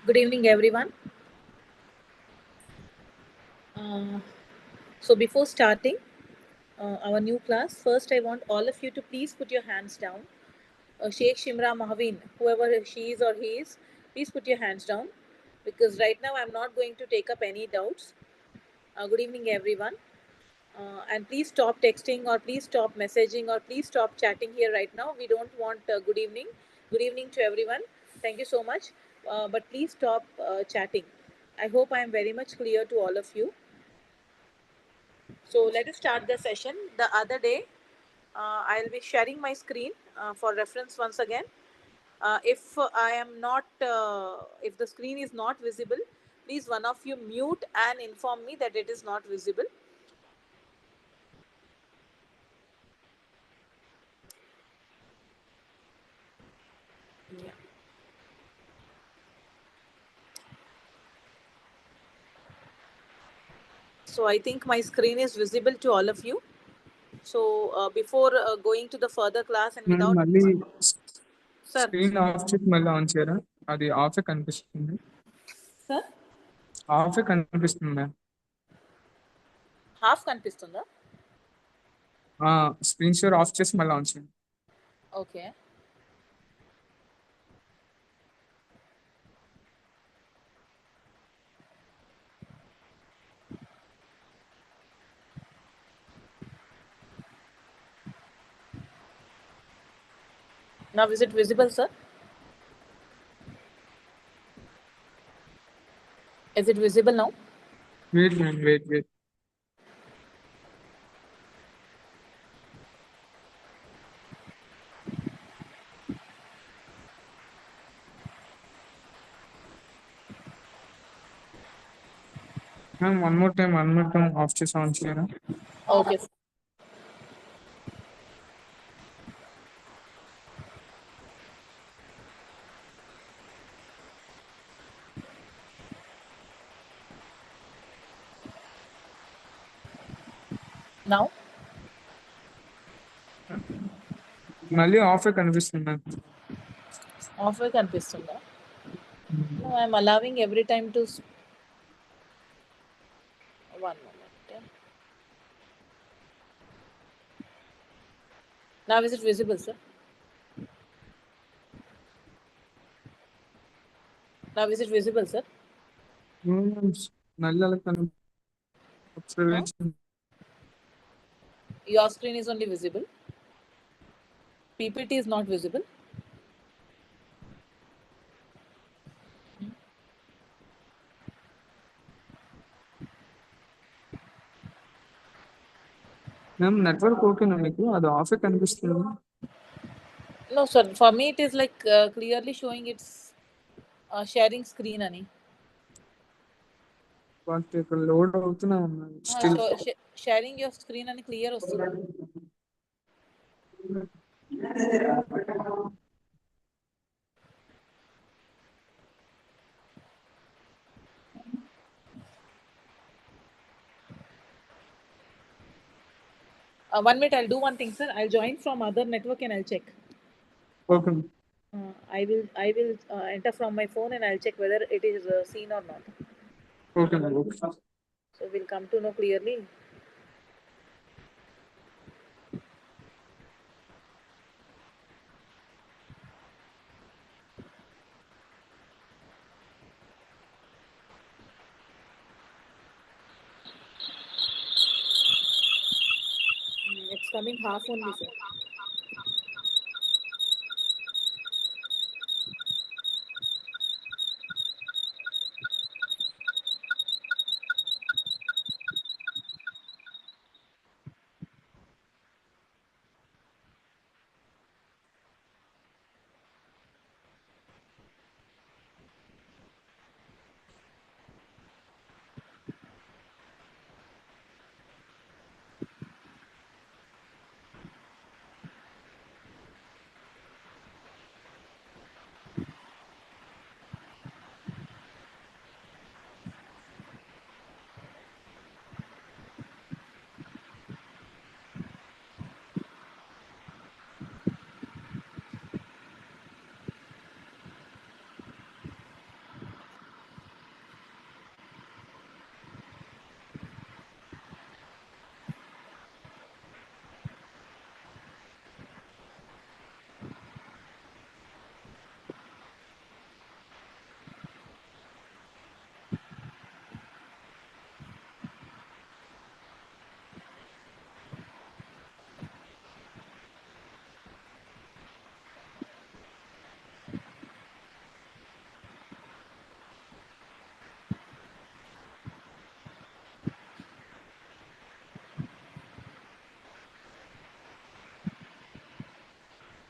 Good evening, everyone. Uh, so, before starting our new class, first I want all of you to please put your hands down. Sheikh Shimra Mahaveen, whoever she is or he is, please put your hands down because right now I'm not going to take up any doubts. Good evening, everyone. And please stop texting or please stop messaging or please stop chatting here right now. We don't want good evening. Good evening to everyone. Thank you so much. But please stop chatting. I hope I am very much clear to all of you. So let us start the session. The other day, I'll be sharing my screen for reference once again. If I am not, if the screen is not visible, please one of you mute and inform me that it is not visible. Yeah. So I think my screen is visible to all of you. So before going to the further class and without, మళ్ళీ sir, screen off చేసి మళ్ళీ on చేయరా? అది ఆఫే కనిపిస్తుంది. sir, ఆఫే కనిపిస్తుంది ma'am. half కనిపిస్తుందా? Screen share of చేసి మళ్ళీ ఆన్ చేయండి. Okay. Now is it visible, sir? Is it visible now? Wait ma'am, wait. Ma'am one more time off చేసి ఆన్ చేయరా? Okay. Now? మళ్ళీ ఆఫే కనిపిస్తుంది మ్యామ్. Off కనిపిస్తుందా? No, I'm allowing every time to. One moment. Now is it visible, sir? Now is it visible, sir? మళ్ళీ అలా No? Your screen is only visible. PPT is not visible. Ma'am network ఓకేనా మీకు? అది ఆఫే కనిపిస్తుంది. No, sir. For me, it is like clearly showing it's sharing screen, ani. But ఇక్కడ load అవుతూనే ఉన్నాయి still. Sharing your screen ani clear వస్తుంది. One minute, I'll do one thing, sir. I'll join from other network and I'll check. Okay. I will enter from my phone and I'll check whether it is seen or not. Okay ma'am, okay. So we'll come to know clearly. It's coming half only, sir.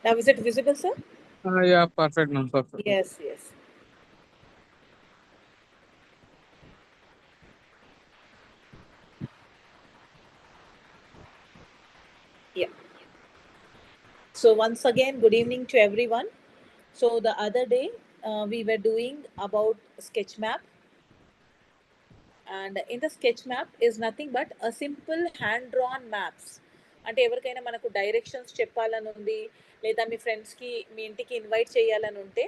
Now is it visible, sir? Yeah, perfect, ma'am. Perfect. Yes, yes. Yeah. So once again, good evening to everyone. So the other day we were doing about sketch map, and in the sketch map is nothing but a simple hand drawn maps. అంటే ఎవరికైనా మనకు directions చెప్పాలని ఉంది, లేదా మీ ఫ్రెండ్స్కి మీ ఇంటికి invite చేయాలని ఉంటే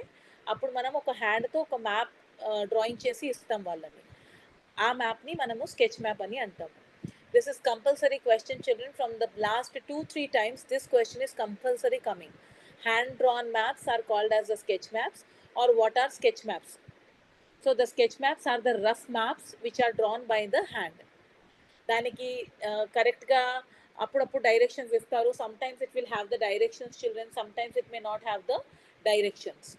అప్పుడు మనం ఒక హ్యాండ్తో ఒక మ్యాప్ డ్రాయింగ్ చేసి ఇస్తాం వాళ్ళని. ఆ మ్యాప్ని మనము స్కెచ్ మ్యాప్ అని అంటాము. This is compulsory question children from the last 2-3 times. This question is compulsory coming. Hand drawn maps are called as the sketch maps, or what are sketch maps? So the sketch maps are the rough maps which are drawn by the hand. దానికి కరెక్ట్గా అప్పుడప్పుడు directions ఇస్తారు. Some times it will have the directions children, some times it may not have the directions.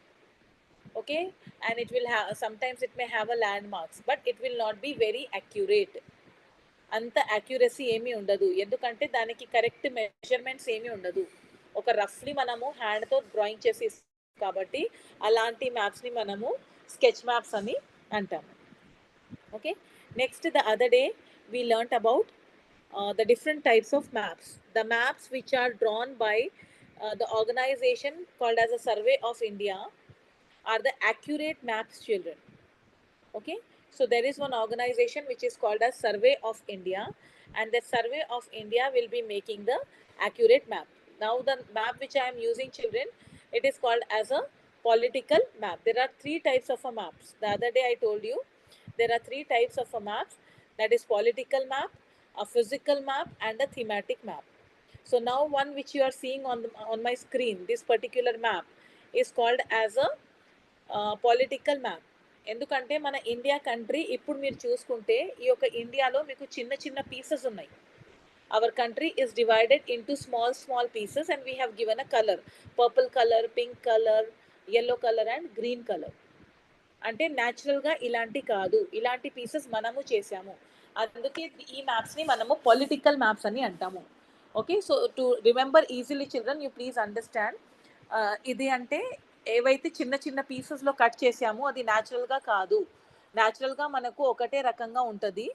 Okay, and it will have, sometimes it may have a landmarks, but it will not be very accurate. అంత accuracy ఏమీ ఉండదు, ఎందుకంటే దానికి correct measurements ఏమీ ఉండదు. ఒక రఫ్లీ మనము హ్యాండ్తో డ్రాయింగ్ చేసి కాబట్టి అలాంటి మ్యాప్స్ని మనము స్కెచ్ మ్యాప్స్ అని అంటాము. Okay, next the other day we learnt about the different types of maps. The maps which are drawn by the organization called as a Survey of India are the accurate maps, children. Okay, so there is one organization which is called as Survey of India, and the Survey of India will be making the accurate map. Now the map which I am using, children, it is called as a political map. There are three types of a maps. The other day I told you there are three types of a maps, that is political map, a physical map, and a thematic map. So now one which you are seeing on my screen, this particular map is called as a political map. ఎందుకంటే మన India country ఇప్పుడు మీరు చూసుకుంటే ఈ యొక్క ఇండియాలో మీకు చిన్న చిన్న పీసెస్ ఉన్నాయి. Our country is divided into small small pieces, and we have given a colour, purple colour, pink colour, yellow colour and green colour. అంటే న్యాచురల్గా ఇలాంటి కాదు, ఇలాంటి పీసెస్ మనము చేసాము. అందుకే ఈ మ్యాప్స్ని మనము పొలిటికల్ మ్యాప్స్ అని అంటాము. Okay, so to remember easily children, you please understand. ఇది అంటే ఏవైతే చిన్న చిన్న పీసెస్లో కట్ చేసామో అది న్యాచురల్గా కాదు. న్యాచురల్గా మనకు ఒకటే రకంగా ఉంటుంది.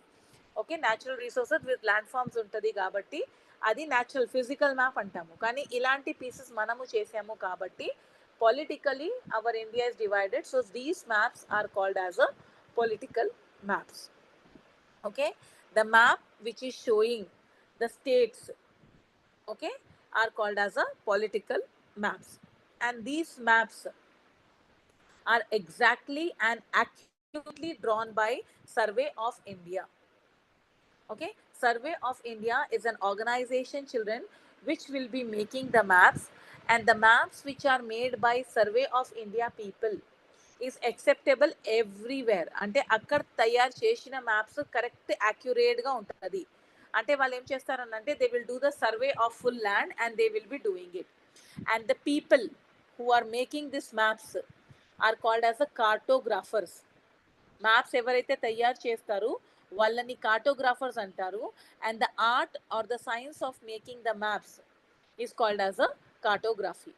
Okay, natural resources with land forms ఉంటుంది కాబట్టి అది న్యాచురల్ ఫిజికల్ మ్యాప్ అంటాము. కానీ ఇలాంటి పీసెస్ మనము చేసాము కాబట్టి politically our India is divided, so these maps are called as a political maps. Okay, the map which is showing the states, okay, are called as a political maps, and these maps are exactly and accurately drawn by Survey of India. Okay, Survey of India is an organization, children, which will be making the maps, and the maps which are made by Survey of India people is acceptable everywhere. అంటే అక్కడ తయారు చేసిన maps correct యాక్యురేట్గా ఉంటుంది. అంటే వాళ్ళు ఏం చేస్తారనంటే they will do the survey of full land and they will be doing it. And the people who are making this maps are called as a cartographers. Maps ఎవరైతే తయారు చేస్తారో వాళ్ళని కార్టోగ్రాఫర్స్ అంటారు. And the art or the science of making the maps is called as a cartography.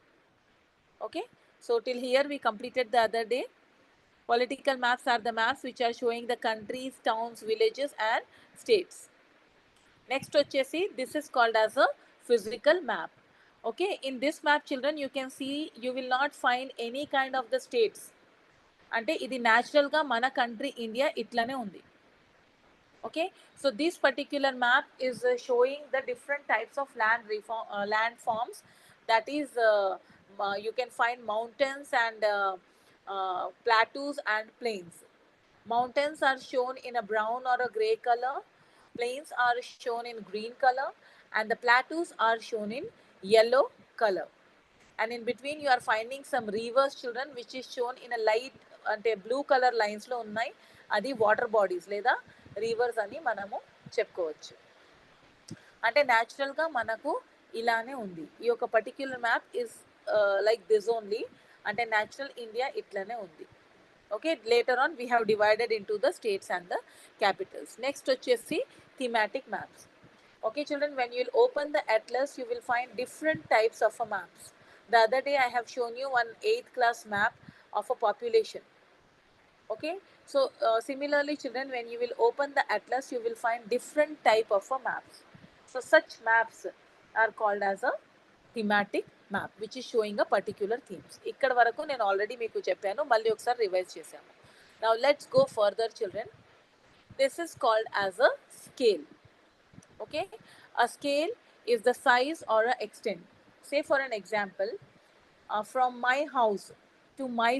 Okay, so till here we completed the other day. Political maps are the maps which are showing the countries, towns, villages and states. Next వచ్చేసి this is called as a physical map. Okay, in this map, children, you can see you will not find any kind of the states. అంటే ఇది న్యాచురల్గా మన country India ఇట్లానే ఉంది. Okay, so this particular map is showing the different types of land forms, that is you can find mountains and plateaus and plains. Mountains are shown in a brown or a gray color, plains are shown in green color, and the plateaus are shown in yellow color. And in between you are finding some rivers, children, which is shown in a light అంటే blue colour లైన్స్లో ఉన్నాయి. అది water bodies లేదా reverse అని మనము చెప్పుకోవచ్చు. అంటే న్యాచురల్గా మనకు ఇలానే ఉంది. ఈ యొక్క particular map is like this only. అంటే న్యాచురల్ ఇండియా ఇట్లానే ఉంది. Okay, later on we have divided into the states and the capitals. Next వచ్చేసి thematic maps. Okay, children, when you will open the atlas, you will find different types of maps. The other day I have shown you one 8th class map of a population. Okay, so similarly children, when you will open the atlas, you will find different type of maps. So such maps are called as a thematic map, which is showing a particular themes. ఇక్కడ వరకు నేను already మీకు చెప్పాను, మళ్ళీ ఒకసారి revise చేశాము. Now let's go further children. This is called as a scale. Okay, a scale is the size or a extent. Say for an example, from my house to my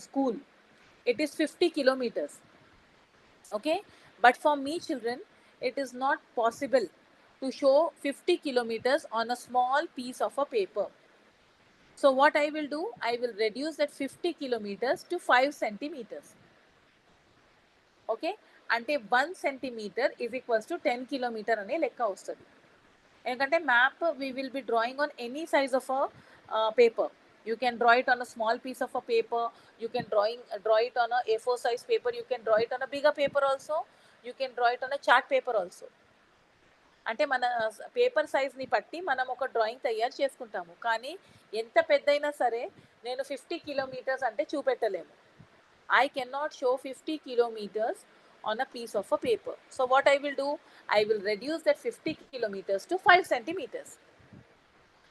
school, it is 50 kilometers. Okay, but for me children, it is not possible to show 50 kilometers on a small piece of a paper. So what I will do, I will reduce that 50 kilometers to 5 centimeters. Okay, అంటే 1 centimeter is equals to 10 kilometer అనే లెక్క వస్తుంది. ఎందుకంటే map we will be drawing on any size of a paper. You can draw it on a small piece of a paper, you can draw it on a A4 size paper, you can draw it on a bigger paper also, you can draw it on a chart paper also. అంటే మన paper సైజ్ని బట్టి మనం ఒక drawing తయారు చేసుకుంటాము. కానీ ఎంత పెద్దయినా సరే నేను 50 కిలోమీటర్స్ అంటే చూపెట్టలేము. I cannot show 50 kilometers on a piece of a paper. So what I will do, I will reduce that 50 kilometers to 5 centimeters.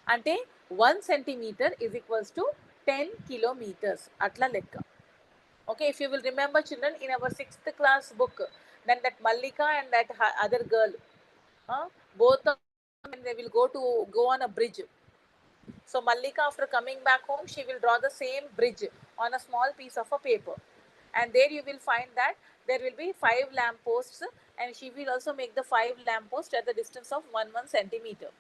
Ante 1 centimeter is equals to 10 kilometers. Atla lekka. Okay, if you will remember children, in our 6th class book, then that Mallika and that other girl, both of them, they will go on a bridge. So Mallika, after coming back home, she will draw the same bridge on a small piece of a paper. And there you will find that there will be 5 lamp posts, and she will also make the 5 lamp posts at the distance of 1 centimeter.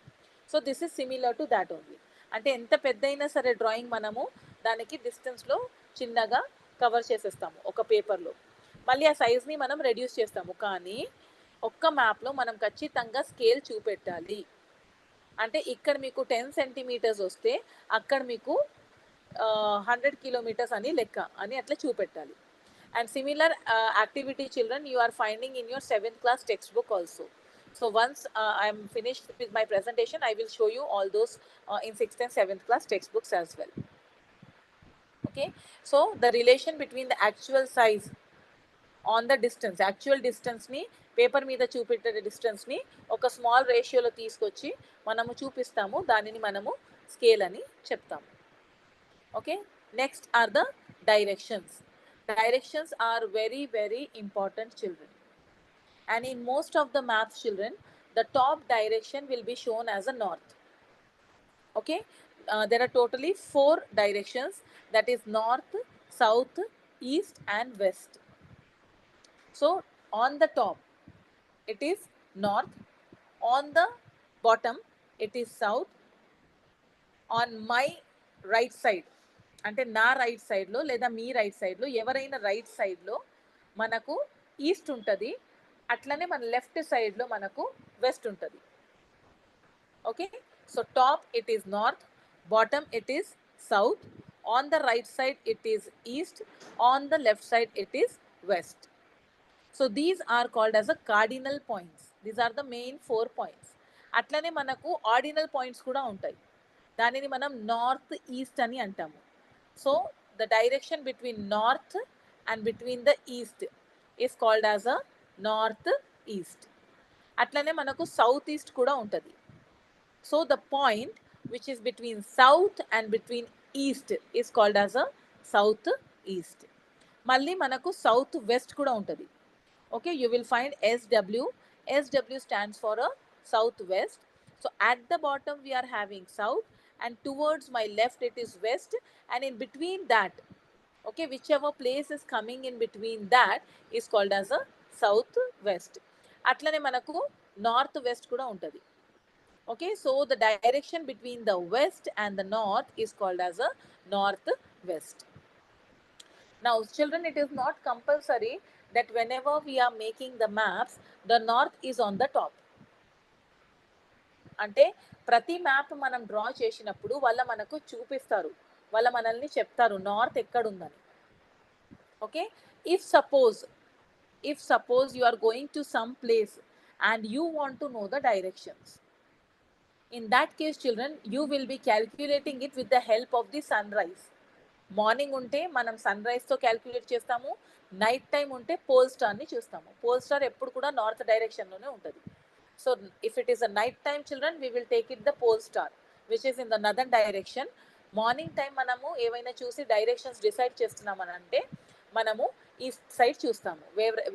So this is similar to that only. అంటే ఎంత పెద్దయినా సరే drawing మనము దానికి డిస్టెన్స్లో చిన్నగా cover చేసేస్తాము ఒక పేపర్లో. మళ్ళీ ఆ సైజ్ని మనం రెడ్యూస్ చేస్తాము. కానీ ఒక్క మ్యాప్లో మనం ఖచ్చితంగా స్కేల్ చూపెట్టాలి. అంటే ఇక్కడ మీకు 10 సెంటీమీటర్స్ వస్తే అక్కడ మీకు 100 kilometers అని లెక్క అని అట్లా చూపెట్టాలి. And similar activity children you are finding in your 7th class textbook also. So once I am finished with my presentation, I will show you all those in 6th and 7th class textbooks as well. Okay, so the relation between the actual size on the distance, actual distance ni paper మీద చూపెట్టే డిస్టెన్స్ని ఒక small రేషియోలో తీసుకొచ్చి మనము చూపిస్తాము. దానిని మనము scale అని చెప్తాము. Okay, next are the directions. Directions are very, very important children. And in most of the maps children, the top direction will be shown as a north. Okay, there are totally 4 directions, that is north, south, east and west. So on the top it is north, on the bottom it is south, on my right side అంటే నా right సైడ్లో లేదా మీ right సైడ్లో ఎవరైనా right సైడ్లో మనకు east ఉంటుంది, అట్లనే మన లెఫ్ట్ సైడ్లో మనకు వెస్ట్ ఉంటుంది. Okay, so top it is north, bottom it is south, on the right side it is east, on the left side it is west. So these are called as a cardinal points. These are the main 4 points. అట్లనే మనకు ordinal points కూడా ఉంటాయి. దానిని మనం north east అని అంటాము. So the direction between north and between the east is called as a north east. అట్లనే మనకు సౌత్ ఈస్ట్ కూడా ఉంటుంది. So the point which is between south and between east is called as a south east. మళ్ళీ మనకు south west కూడా ఉంటుంది. Okay, you will find SW. SW stands for a southwest. So at the bottom we are having south, and towards my left it is west, and in between that, okay, whichever place is coming in between that is called as a southwest. అట్లనే మనకు north west కూడా ఉంటుంది. Okay, so the direction between the west and the north is called as a northwest. Now children, it is not compulsory that whenever we are making the maps, the north is on the top. అంటే ప్రతి map మనం draw చేసినప్పుడు వాళ్ళ మనకు చూపిస్తారు, వాళ్ళ మనల్ని చెప్తారు నార్త్ ఎక్కడుందని. Okay, if suppose you are going to some place and you want to know the directions, In that case, children, you will be calculating it with the help of the sunrise. Morning ఉంటే మనం sun రైజ్తో calculate చేస్తాము, night time ఉంటే pole స్టార్ని చూస్తాము. Pole star ఎప్పుడు కూడా north డైరెక్షన్లోనే ఉంటుంది. So if it is a night time children, we will take it the pole star which is in the northern direction. Morning time మనము ఏవైనా చూసి డైరెక్షన్స్ డిసైడ్ చేస్తున్నామని అంటే మనము ఈ సైడ్ చూస్తాము.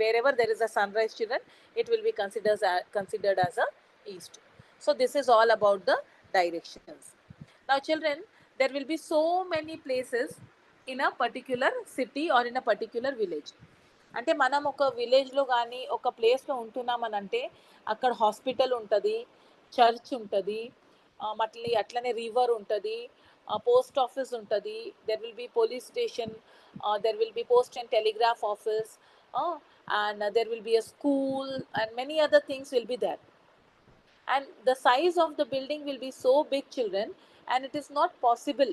Wherever there is a sunrise children, it will be considered as a east. So this is all about the directions. Now children, there will be so many places in a particular city or in a particular village. అంటే మనం ఒక విలేజ్లో కానీ ఒక ప్లేస్లో ఉంటున్నామని అంటే అక్కడ hospital ఉంటుంది, చర్చ్ ఉంటుంది, మళ్ళీ అట్లనే రివర్ ఉంటుంది, పోస్ట్ ఆఫీస్ ఉంటుంది, there will be police station, there will be post and telegraph office, and there will be a school and many other things will be there. And the size of the building will be so big children, and it is not possible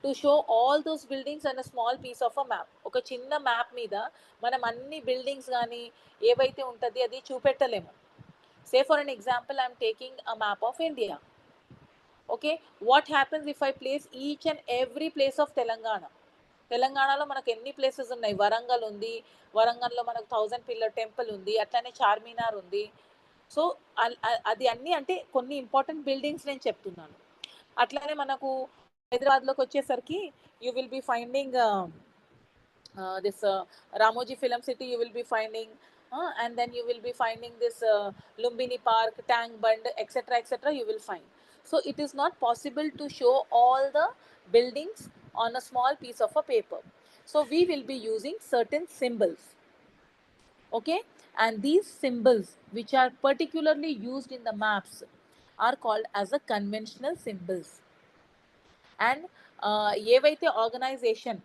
to show all those buildings on a small piece of a map. ఒక చిన్న map మీద మనం అన్ని buildings కానీ ఏవైతే ఉంటుంది అది చూపెట్టలేము. Say for an example I'm taking a map of India. Okay, what happens if I place each and every place of Telangana. తెలంగాణలో మనకు ఎన్ని ప్లేసెస్ ఉన్నాయి? వరంగల్ ఉంది, వరంగల్లో మనకు 1000 పిల్లర్ టెంపుల్ ఉంది, అట్లనే చార్మినార్ ఉంది. సో అది అన్నీ అంటే కొన్ని ఇంపార్టెంట్ బిల్డింగ్స్ నేను చెప్తున్నాను. అట్లానే మనకు హైదరాబాద్లోకి వచ్చేసరికి you will be finding this Ramoji Film City, you will be finding, and then you will be finding this Lumbini Park, Tank Bund, etc., etc., you will find. So it is not possible to show all the buildings on a small piece of a paper. So we will be using certain symbols. Okay, and these symbols which are particularly used in the maps are called as a conventional symbols. And ఏవైతే organisation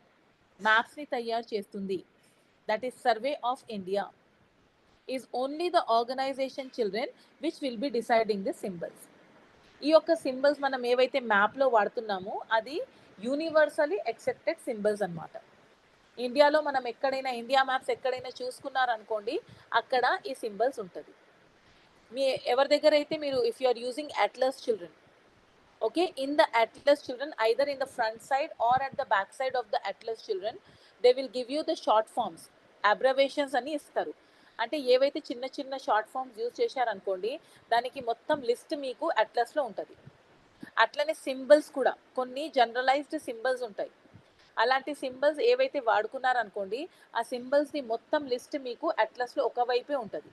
మ్యాప్స్ని తయారు చేస్తుంది, that is survey of India, is only the organisation children which will be deciding the symbols. ఈ యొక్క symbols మనం ఏవైతే మ్యాప్లో వాడుతున్నామో అది యూనివర్సలీ యాక్సెప్టెడ్ సింబల్స్ అన్నమాట. ఇండియాలో మనం ఎక్కడైనా ఇండియా మ్యాప్స్ ఎక్కడైనా చూసుకున్నారనుకోండి, అక్కడ ఈ సింబల్స్ ఉంటుంది. మీ ఎవరి దగ్గర అయితే మీరు if you are using atlas children, okay, in the atlas children, either in the front side or at the back side of the atlas children, they will give you the short forms, abbreviations అని ఇస్తారు. అంటే ఏవైతే చిన్న చిన్న short forms use చేశారనుకోండి, దానికి మొత్తం list మీకు అట్లస్లో ఉంటుంది. అట్లనే సింబల్స్ కూడా కొన్ని జనరలైజ్డ్ సింబల్స్ ఉంటాయి. అలాంటి సింబల్స్ ఏవైతే వాడుకున్నారనుకోండి, ఆ సింబల్స్ది మొత్తం లిస్ట్ మీకు అట్లస్లో ఒకవైపే ఉంటుంది.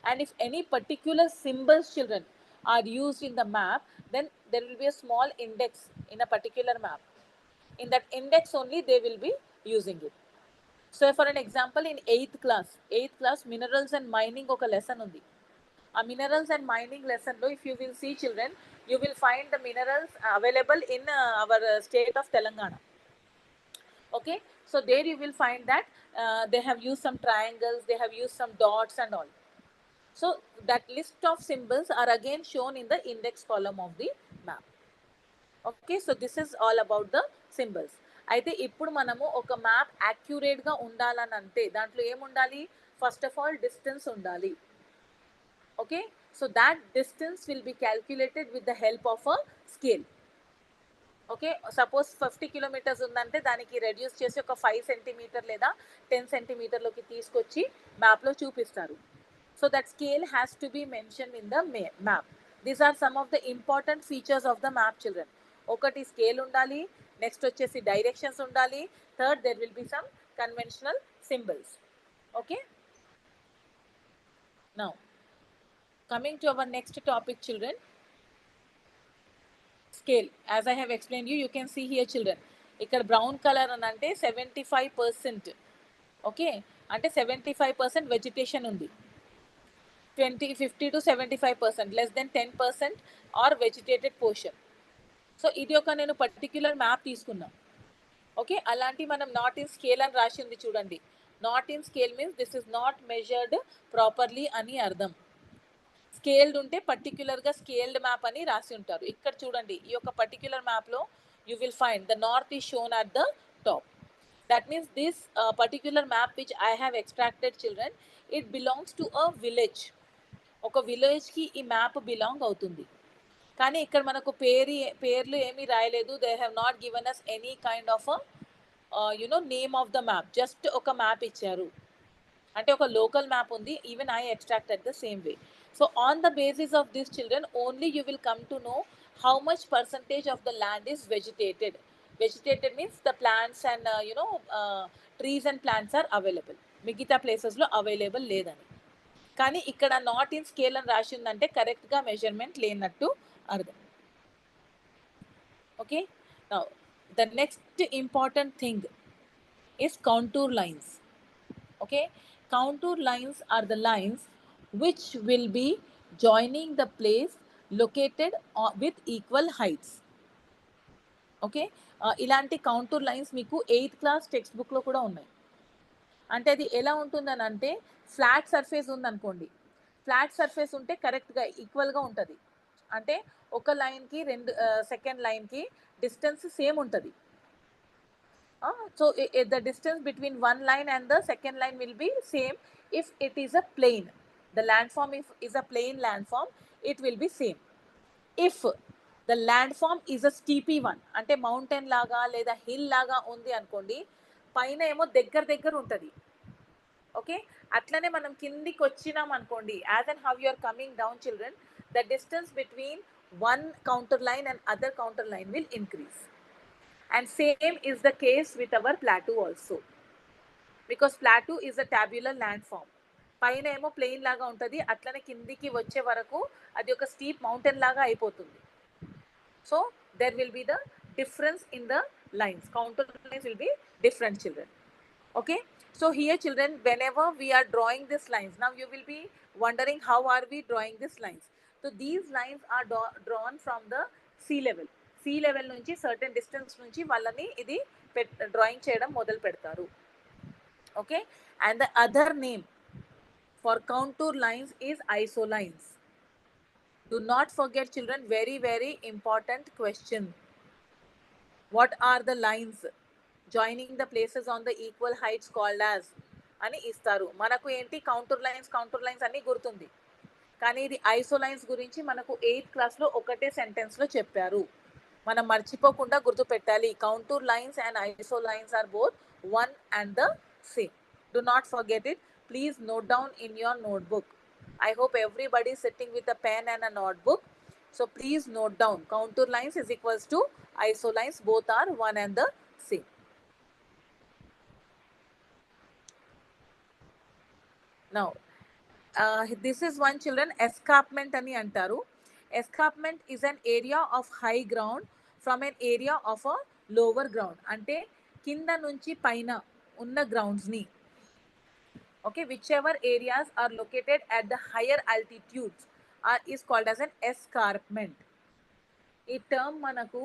And if any particular symbols children are used in the map, then there will be a small index in a particular map. In that index only they will be using it. So for an example, in 8th class minerals and mining oka lesson undi. A minerals and mining lesson lo if you will see children, you will find the minerals available in our state of Telangana. Okay, so there you will find that they have used some triangles, they have used some dots and all. So that list of symbols are again shown in the index column of the map. Okay, so this is all about the symbols. అయితే ఇప్పుడు మనము ఒక map యాక్యురేట్గా ఉండాలని అంటే దాంట్లో ఏముండాలి? First of all distance ఉండాలి. Okay, so that distance will be calculated with the help of a scale. Okay, suppose 50 kilometres ఉందంటే దానికి రెడ్యూస్ చేసి ఒక 5 సెంటీమీటర్ లేదా 10 సెంటీమీటర్లోకి తీసుకొచ్చి మ్యాప్లో చూపిస్తారు. So that scale has to be mentioned in the map. These are some of the important features of the map children. ఒకటి scale ఉండాలి, నెక్స్ట్ వచ్చేసి డైరెక్షన్స్ ఉండాలి, third there will be some conventional symbols. Okay, now coming to our next topic children, scale. As I have explained you can see here children, ఇక్కడ brown colour అని అంటే 75%. Okay, అంటే 75% vegetation ఉంది, 50 to 75%, less than 10% or vegetated portion. So ఇది ఒక నేను particular map తీసుకున్నాం. Okay, అలాంటి మనం నాట్ ఇన్ స్కేల్ అని రాసి ఉంది చూడండి. Not in scale means this is not measured properly అని అర్థం. స్కేల్డ్ ఉంటే పర్టిక్యులర్గా స్కేల్డ్ మ్యాప్ అని రాసి ఉంటారు. ఇక్కడ చూడండి, ఈ యొక్క పర్టిక్యులర్ మ్యాప్లో you will find the north is shown at the top. That means this particular map which I have extracted children, it belongs to a village. ఒక విలేజ్కి ఈ మ్యాప్ బిలాంగ్ అవుతుంది. కానీ ఇక్కడ మనకు పేర్లు ఏమీ రాయలేదు. They have not given us any kind of name of the map. Just ఒక మ్యాప్ ఇచ్చారు, అంటే ఒక లోకల్ మ్యాప్ ఉంది. Even I extracted the same way. So on the basis of this children only you will come to know how much percentage of the land is vegetated. Vegetated means the plants and trees and plants are available. మిగతా ప్లేసెస్లో available లేదని. కానీ ఇక్కడ not in scale అని రాసి ఉందంటే కరెక్ట్గా measurement లేనట్టు అర్థం. Okay, now the next important thing is contour lines. Okay, contour lines are the lines which will be joining the place located with equal heights. Okay, ఇలాంటి కాంటూర్ లైన్స్ మీకు 8th class text బుక్లో కూడా ఉన్నాయి. అంటే అది ఎలా ఉంటుందని అంటే, ఫ్లాట్ సర్ఫేస్ ఉందనుకోండి, ఫ్లాట్ సర్ఫేస్ ఉంటే కరెక్ట్గా ఈక్వల్గా ఉంటుంది. అంటే ఒక లైన్కి సెకండ్ లైన్కి డిస్టెన్స్ సేమ్ ఉంటుంది. So the distance between one line and the second line will be same if it is a plane. The landform if is a plain landform, it will be same. If the landform is a steepy one, ante mountain laga leda hill laga undi అనుకోండి, పైన ఏమో దగ్గర ఉంటుంది. Okay, అట్లనే మనం కిందికి వచ్చినాం అనుకోండి, as and how you are coming down children, the distance between one counter line and other counter line will increase. And same is the case with our plateau also, because plateau is a tabular landform. పైన ఏమో plain లాగా ఉంటుంది, అట్లనే కిందికి వచ్చే వరకు అది ఒక స్టీప్ మౌంటైన్ లాగా అయిపోతుంది. So there will be the difference in the lines. Counter lines will be different children. Okay, so here children, whenever we are drawing these lines, now you will be wondering how are we drawing these lines. So these lines are drawn from the sea level నుంచి certain distance నుంచి వాళ్ళని ఇది drawing చేయడం మొదలు పెడతారు. Okay, and the other name for contour lines is isolines. Do not forget children, very important question. What are the lines joining the places on the equal heights called as అని ఇస్తారు. మనకు ఏంటి counter lines అన్ని గుర్తుంది, కానీ ఇది ఐసోలైన్స్ గురించి మనకు 8th క్లాస్లో ఒకటే సెంటెన్స్లో చెప్పారు. మనం మర్చిపోకుండా గుర్తుపెట్టాలి. Contour lines and isolines are both one and the same. Do not forget it. Please note down in your notebook. I hope everybody is sitting with a pen and a notebook. So please note down, contour lines is equals to isolines, both are one and the same. Now this is one children, escarpment ani antaru. Escarpment is an area of high ground from an area of a lower ground. Ante kinda nunchi paina unna grounds ni, okay, whichever areas are located at the higher altitudes is called as an escarpment. ఈ term మనకు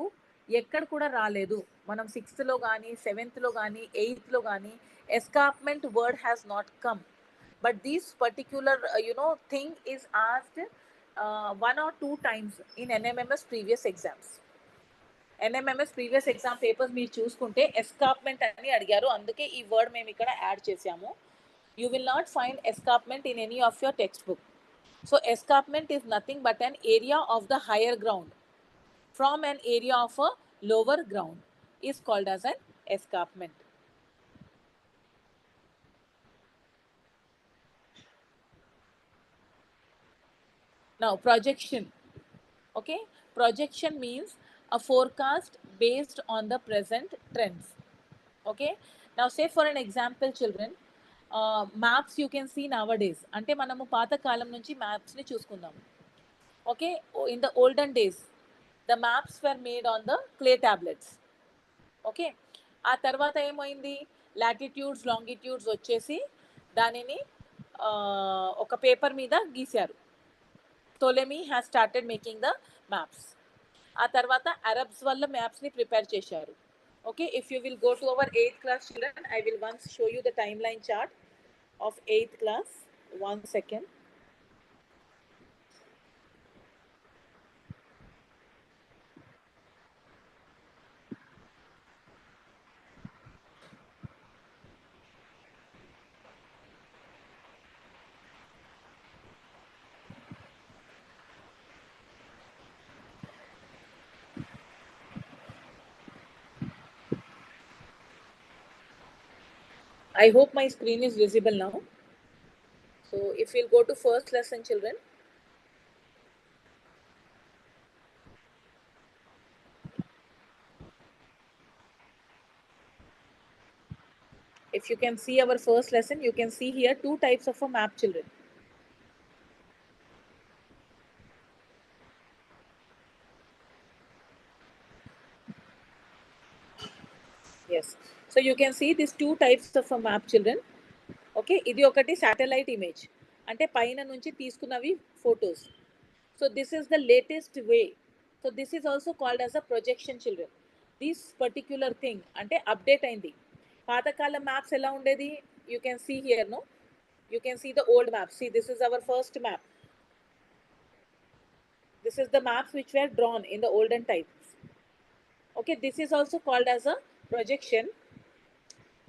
ఎక్కడ కూడా రాలేదు. మనం 6th కానీ 7th కానీ 8th కానీ escarpment word has not come. But this particular thing is asked one or two times in NMMS previous exams. NMMS previous exam papers మీరు చూసుకుంటే escarpment అని అడిగారు, అందుకే ఈ వర్డ్ మేము ఇక్కడ యాడ్ చేసాము. You will not find escarpment in any of your textbook. So escarpment is nothing but an area of the higher ground from an area of a lower ground is called as an escarpment. Now projection. Okay, projection means a forecast based on the present trends. Okay, now say for an example children, maps you can see nowadays. అంటే మనము పాత కాలం నుంచి మ్యాప్స్ని చూసుకుందాం. Okay, in the olden days the maps were made on the clay tablets. Okay, ఆ తర్వాత ఏమైంది, latitudes longitudes వచ్చేసి దానిని ఒక పేపర్ మీద గీశారు. Ptolemy has started making the maps. ఆ తర్వాత అరబ్స్ వల్ల మ్యాప్స్ని ప్రిపేర్ చేశారు. Okay, if you will go to our 8th class children, I will once show you the time line chart of 8th class. 1 second. I hope my screen is visible now. So if we'll go to first lesson, children. If you can see our first lesson, you can see here two types of a map, children. Yes. So you can see these two types of a map, children. Okay, ఇది ఒకటి satellite image. అంటే పైన నుంచి తీసుకున్నవి photos. So this is the latest way. So this is also called as a projection, children. This particular thing అంటే update అయింది. పాతకాల maps ఎలా ఉండేది? You can see here, no? You can see the old map. See, this is our first map. This is the maps which were drawn in the olden times. Okay, this is also called as a projection.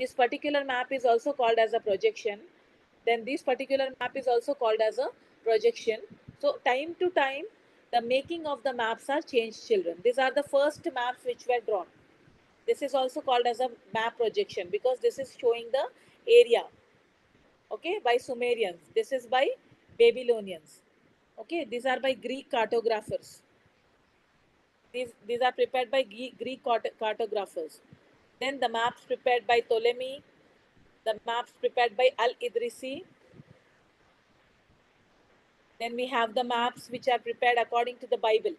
This particular map is also called as a projection. Then this particular map is also called as a projection. So time to time, the making of the maps are changed, children. These are the first maps which were drawn. This is also called as a map projection because this is showing the area, okay, by Sumerians. This is by Babylonians. Okay, these are by Greek cartographers. These are prepared by Greek cartographers. Then the maps prepared by Ptolemy, the maps prepared by Al-Idrisi. Then we have the maps which are prepared according to the Bible.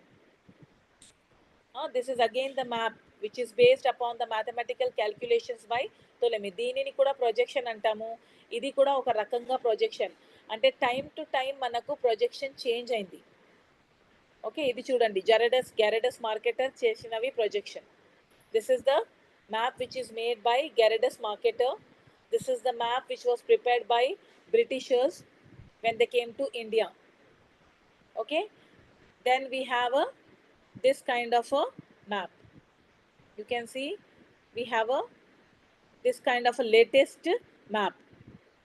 This is again the map which is based upon the mathematical calculations by Ptolemy. దీనిని కూడా projection అంటాము. ఇది కూడా ఒక రకంగా projection. అంటే time to time మనకు projection change అయింది. ఓకే, ఇది చూడండి, గ్యారడస్ మార్కెటర్ చేసినవి projection. This is the map which is made by Gerardus Marketer. This is the map which was prepared by Britishers when they came to India. Okay, then we have this kind of a map. You can see we have this kind of a latest map.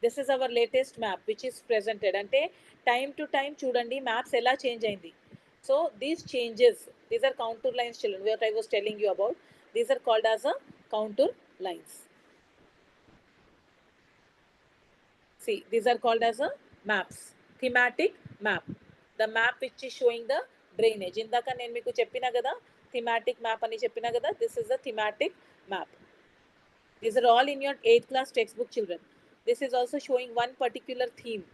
This is our latest map which is presented. Ante time to time chudandi maps ela change ayindi. So these changes, these are contour lines, children, what I was telling you about. These are called as a contour lines. See, these are called as a maps. Thematic map. The map which is showing the drainage. Indaka nenu meeku cheppina kada, thematic map ani cheppina kada. This is a thematic map. These are all in your 8th class textbook, children. This is also showing one particular theme.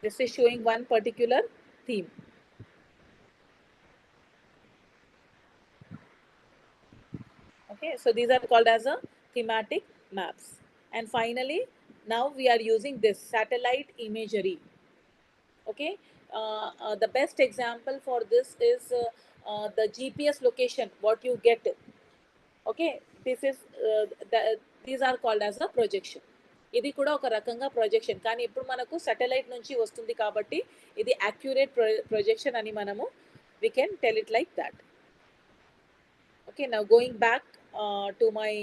This is showing one particular theme. Okay, so these are called as a thematic maps. And finally, now we are using this satellite imagery. Okay, the best example for this is the GPS location, what you get. Okay, this is these are called as a projection. ఇది కూడా ఒక రకంగా projection, కానీ ఇప్పుడు మనకు satellite నుంచి వస్తుంది కాబట్టి ఇది యాక్యురేట్ ప్రొజెక్షన్ అని మనము we can tell it like that. Okay, now going back to my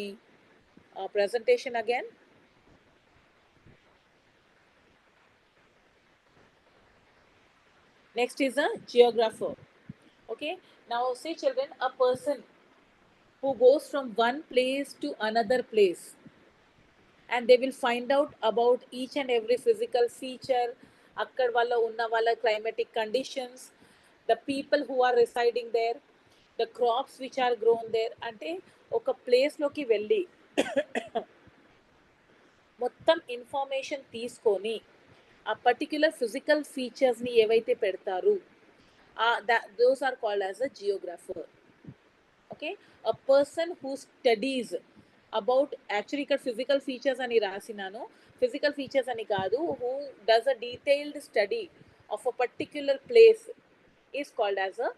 presentation again. Next is a geographer. Okay, now see, children, a person who goes from one place to another place, and they will find out about each and every physical feature, akkad valla unna valla climatic conditions, the people who are residing there, the crops which are grown there. అంటే ఒక ప్లేస్లోకి వెళ్ళి మొత్తం information తీసుకొని ఆ particular physical ఫీచర్స్ని ఏవైతే పెడతారు, those are called as a geographer. Okay, a person who studies about, actually ఇక్కడ ఫిజికల్ ఫీచర్స్ అని రాసినాను, ఫిజికల్ ఫీచర్స్ అని కాదు, who does a detailed study of a particular place is called as a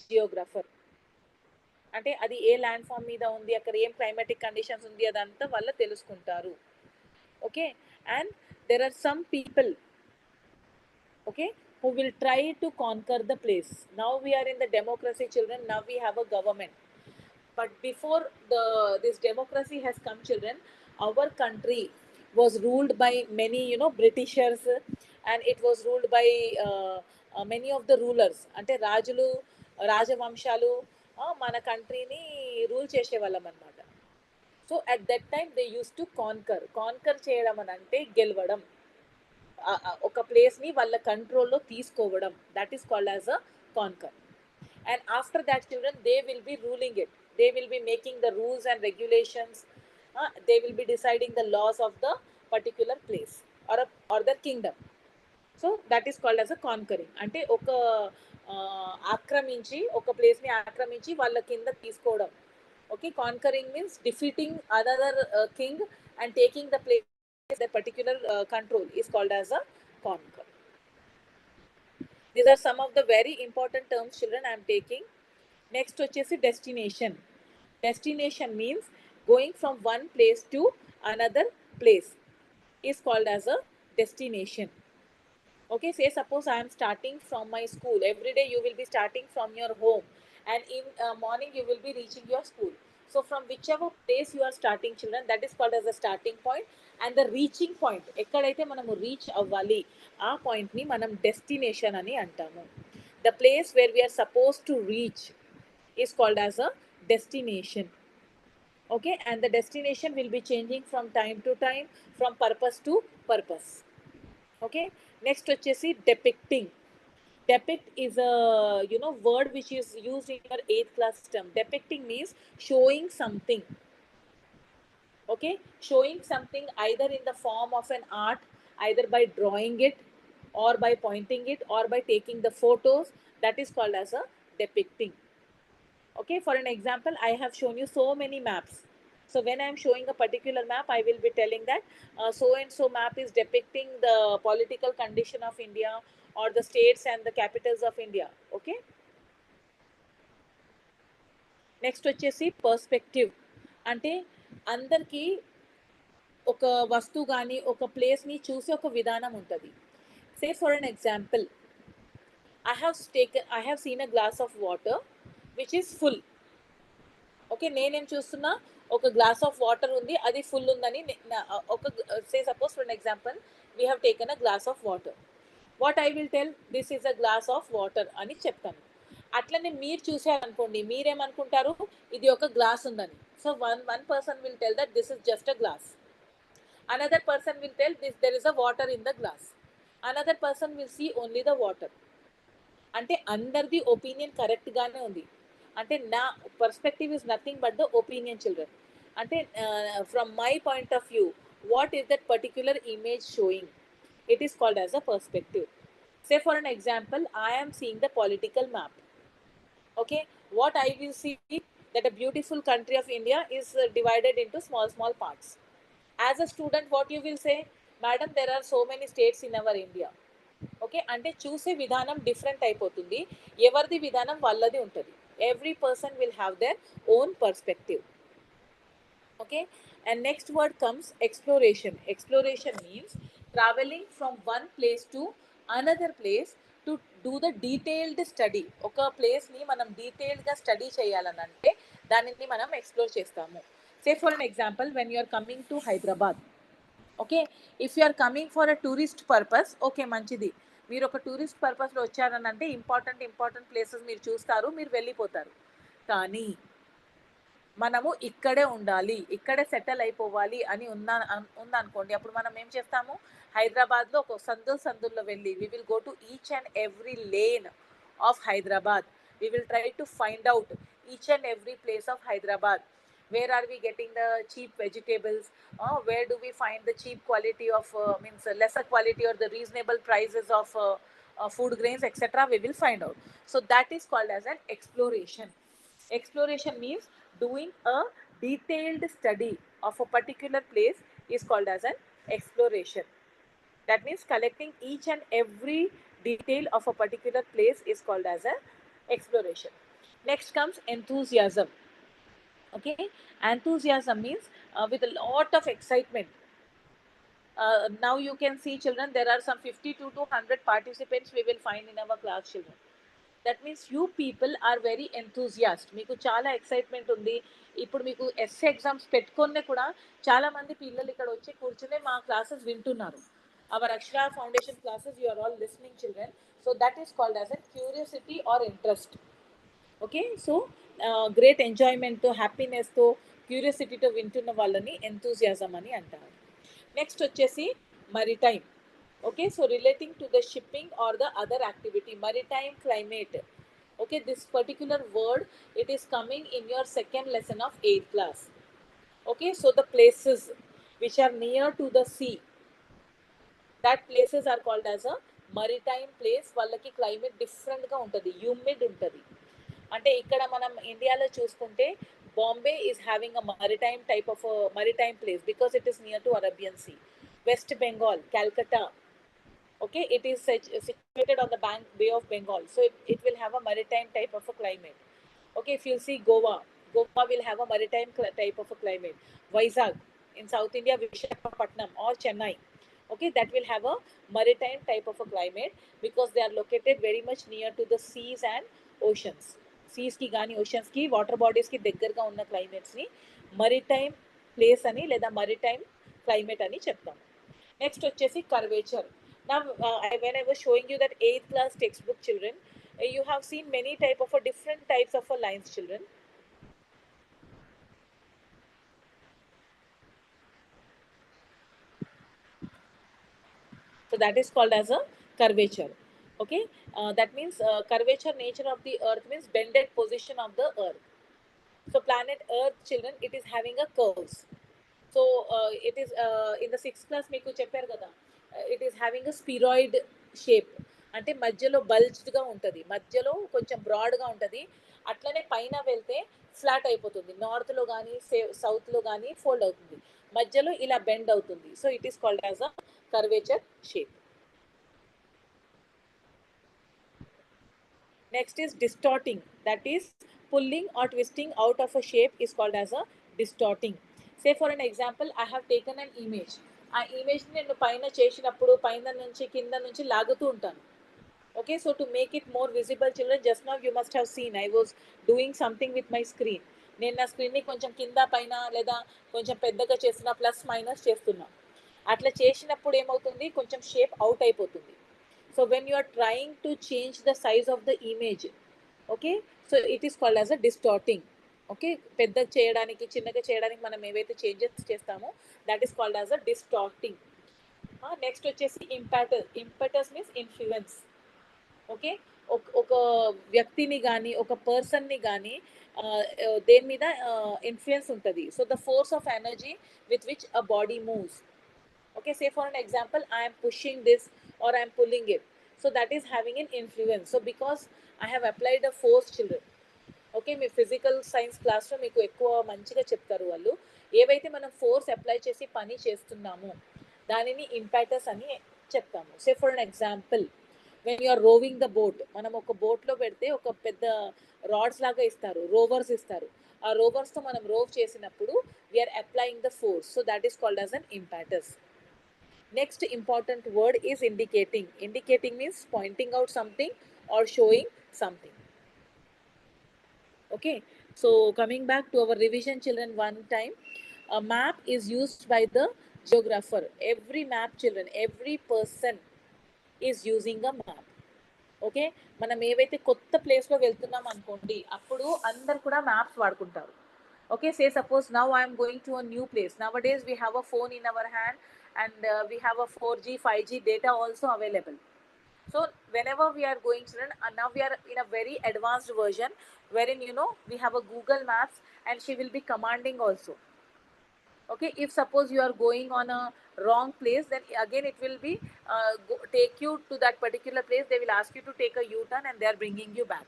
geographer. అంటే అది ఏ land form మీద ఉంది, అక్కడ ఏం క్లైమాటిక్ కండిషన్స్ ఉంది, అదంతా వాళ్ళు తెలుసుకుంటారు. Okay, and there are some people, okay, who will try to conquer the place. Now we are in the democracy, children. Now we have a government. But before this democracy has come, children, our country was ruled by many, Britishers, and it was ruled by many of the rulers, అంటే రాజులు, రాజవంశాలు మన కంట్రీని rule చేసేవాళ్ళం అనమాట. So at that time they use to conquer చేయడం అని అంటే గెలవడం, ఒక ప్లేస్ని వాళ్ళ కంట్రోల్లో తీసుకోవడం, that is called as a conquer. And after that children, they will be ruling it, they will be making the rules and regulations, they will be deciding the laws of the particular place or the kingdom. So that is called as a conquering. అంటే ఒక ఆక్రమించి, ఒక ప్లేస్ని ఆక్రమించి వాళ్ళ కింద తీసుకోవడం. Okay, conquering means defeating another king and taking the place, the particular control is called as a conquer. These are some of the very important terms children I am taking. Next వచ్చేసి destination. Destination means going from one place to another place is called as a destination. Okay, say suppose I am starting from my school. Every day you will be starting from your home, and in morning you will be reaching your school. So from whichever place you are starting children, that is called as a starting point, and the reaching point ekkadaithe manamu reach avvali aa point ni manam destination ani antamu. The place where we are supposed to reach is called as a destination. Okay, and the destination will be changing from time to time, from purpose to purpose. Okay, next వచ్చేసి depicting. Depict is a word which is used in your 8th class term. Depicting means showing something. Okay, showing something either in the form of an art, either by drawing it or by pointing it or by taking the photos, that is called as a depicting. Okay, for an example, I have shown you so many maps. So when I am showing a particular map, I will be telling that so and so map is depicting the political condition of India or the states and the capitals of India. Okay, next వచ్చేసి perspective. అంటే అందరికీ ఒక వస్తువు కానీ ఒక ప్లేస్ని చూసే ఒక విధానం ఉంటుంది. సే for an example, I have seen a glass of water which is full. Okay, నేనేం చూస్తున్నా, ఒక గ్లాస్ ఆఫ్ వాటర్ ఉంది, అది ఫుల్ ఉందని. ఒక say suppose for an example, we have taken a glass of water. What I will tell, this is a glass of water అని చెప్తాను. అట్లనే మీరు చూసారనుకోండి, మీరేమనుకుంటారు, ఇది ఒక గ్లాస్ ఉందని. So one person will tell that this is just a glass. Another person will tell this there is a water in the glass. Another person will see only the water. అంటే అందరిది opinion కరెక్ట్గానే ఉంది. అంటే నా perspective is nothing but the opinion children. అంటే from my point of view, what is that particular image showing, it is called as a perspective. Say for an example, I am seeing the political map. Okay, what I will see, that a beautiful country of India is divided into small parts. As a student, what you will say, madam, there are so many states in our India. Okay, అంటే చూసే విధానం different అయిపోతుంది, ఎవరిది విధానం వాళ్ళది ఉంటుంది. Every person will have their own perspective. Okay, and next word comes exploration. Exploration means travelling from one place to another place to do the detailed study. ఒక ప్లేస్ని మనం డీటెయిల్డ్గా స్టడీ చేయాలని అంటే దానిని మనం ఎక్స్ప్లోర్ చేస్తాము. Say for an example, when you are coming to Hyderabad. Okay, if you are coming for a tourist purpose, okay మంచిది. మీరు ఒక టూరిస్ట్ పర్పస్లో వచ్చారని అంటే ఇంపార్టెంట్ ప్లేసెస్ మీరు చూస్తారు, మీరు వెళ్ళిపోతారు. కానీ మనము ఇక్కడే ఉండాలి, ఇక్కడే సెటిల్ అయిపోవాలి అని ఉందనుకోండి, అప్పుడు మనం ఏం చేస్తాము, హైదరాబాద్లో ఒక సందుల్లో వెళ్ళి we will go to each and every lane of Hyderabad. We will try to find out each and every place of Hyderabad. Where are we getting the cheap vegetables? Where do we find the cheap quality of means lesser quality or the reasonable prices of food grains, etc. We will find out. So that is called as an exploration. Exploration means doing a detailed study of a particular place is called as an exploration. That means collecting each and every detail of a particular place is called as an exploration. Next comes enthusiasm. Okay, enthusiasm means with a lot of excitement. Now you can see children, there are some 52 to 100 participants we will find in our class children. That means you people are very enthusiastic. మీకు చాలా excitement ఉంది. ఇప్పుడు మీకు SA exams పెట్టుకునే కూడా చాలా మంది పిల్లలు ఇక్కడ వచ్చి కూర్చునే మా క్లాసెస్ వింటున్నారు. our Akshara foundation classes, you are all listening, children. So that is called as a curiosity or interest. Okay, so great enjoyment తో హ్యాపీనెస్ తో క్యూరియాసిటీతో వింటున్న వాళ్ళని ఎంతూజియాజం అని అంటారు. నెక్స్ట్ వచ్చేసి మరిటైమ్. Okay, so relating to the shipping or the other activity, maritime climate. Okay, this particular word, it is coming in your second lesson of 8th class. Okay, so the places which are near to the sea, that places are called as a maritime place. వాళ్ళకి climate డిఫరెంట్గా ఉంటుంది, humid ఉంటుంది. అంటే ఇక్కడ మనం ఇండియాలో చూసుకుంటే Bombay is having a maritime type of a maritime place because it is near to Arabian Sea. West Bengal, Calcutta, okay, it is situated on the bank Bay of Bengal, so it will have a maritime type of a climate. Okay, if you see Goa will have a maritime type of a climate. Vizag in South India, Vishakhapatnam or Chennai, okay, that will have a maritime type of a climate because they are located very much near to the seas and oceans. Seas ki gaani oceans ki water bodies ki దగ్గరగా ఉన్న climates ni maritime place ani లేదా maritime climate ani చెప్తాం. Next వచ్చేసి curvature. Now when I was showing you that 8th class textbook, children, you have seen many type of a different types of a lines, children. So that is called as a curvature. Okay, that means curvature nature of the earth means bended position of the earth. So planet earth, children, it is having a curves. So it is in the 6th class మీకు చెప్పారు కదా, it is having a spheroid shape. అంటే మధ్యలో బల్జ్డ్గా ఉంటుంది, మధ్యలో కొంచెం బ్రాడ్గా ఉంటుంది, అట్లనే పైన వెళ్తే ఫ్లాట్ అయిపోతుంది, నార్త్లో కానీ సౌత్లో కానీ ఫోల్డ్ అవుతుంది, మధ్యలో ఇలా బెండ్ అవుతుంది. So it is called as a curvature shape. Next is distorting, that is pulling or twisting out of a shape is called as a distorting. Say for an example, I have taken an image. ఆ ఇమేజ్ని నేను పైన చేసినప్పుడు పైన నుంచి కింద నుంచి లాగుతూ ఉంటాను. Okay, so to make it more visible, children, just now you must have seen I was doing something with my screen. నేను నా స్క్రీన్ని కొంచెం కింద పైన లేదా కొంచెం పెద్దగా చేస్తున్నా, ప్లస్ మైనస్ చేస్తున్నా. అట్లా చేసినప్పుడు ఏమవుతుంది, కొంచెం షేప్ అవుట్ అయిపోతుంది. So when you are trying to change the size of the image, okay, so it is called as a distorting. Okay, పెద్ద చేయడానికి చిన్నగా చేయడానికి మనం ఏవైతే చేంజెస్ చేస్తామో that is called as a distorting. Next వచ్చేసి ఇంపటస్ means influence. Okay, ఒక వ్యక్తిని కానీ ఒక పర్సన్ని కానీ దేని మీద ఇన్ఫ్లుయెన్స్ ఉంటుంది. So the force of energy with which a body moves. Okay, say for an example, I am pushing this or I am pulling it, so that is having an influence. So because I have applied a force, children, okay, me physical science క్లాస్లో మీకు ఎక్కువ మంచిగా చెప్తారు వాళ్ళు. ఏవైతే మనం force apply చేసి పని చేస్తున్నామో దానిని ఇంపాక్టస్ అని చెప్తాము. Say for an example, when you are rowing the boat, మనం ఒక బోట్లో పెడితే ఒక పెద్ద రాడ్స్ లాగా ఇస్తారు, రోవర్స్ ఇస్తారు. ఆ రోవర్స్తో మనం రోవ్ చేసినప్పుడు we are applying the force, so that is called as an impacts. Next important word is indicating. Indicating means pointing out something or showing something. Okay, so coming back to our revision, children, one time, a map is used by the geographer. Every map, children, every person is using a map. Okay, మనం ఏవైతే కొత్త ప్లేస్లో వెళ్తున్నాం అనుకోండి, అప్పుడు అందరు కూడా maps వాడుకుంటారు. Okay, say suppose now I am going to a new place. Nowadays we have a phone in our hand and we have a 4G 5G data also available. So whenever we are going, children, now we are in a very advanced version wherein we have a Google Maps and she will be commanding also. Okay, if suppose you are going on a wrong place, then again it will be take you to that particular place. They will ask you to take a U-turn and they are bringing you back.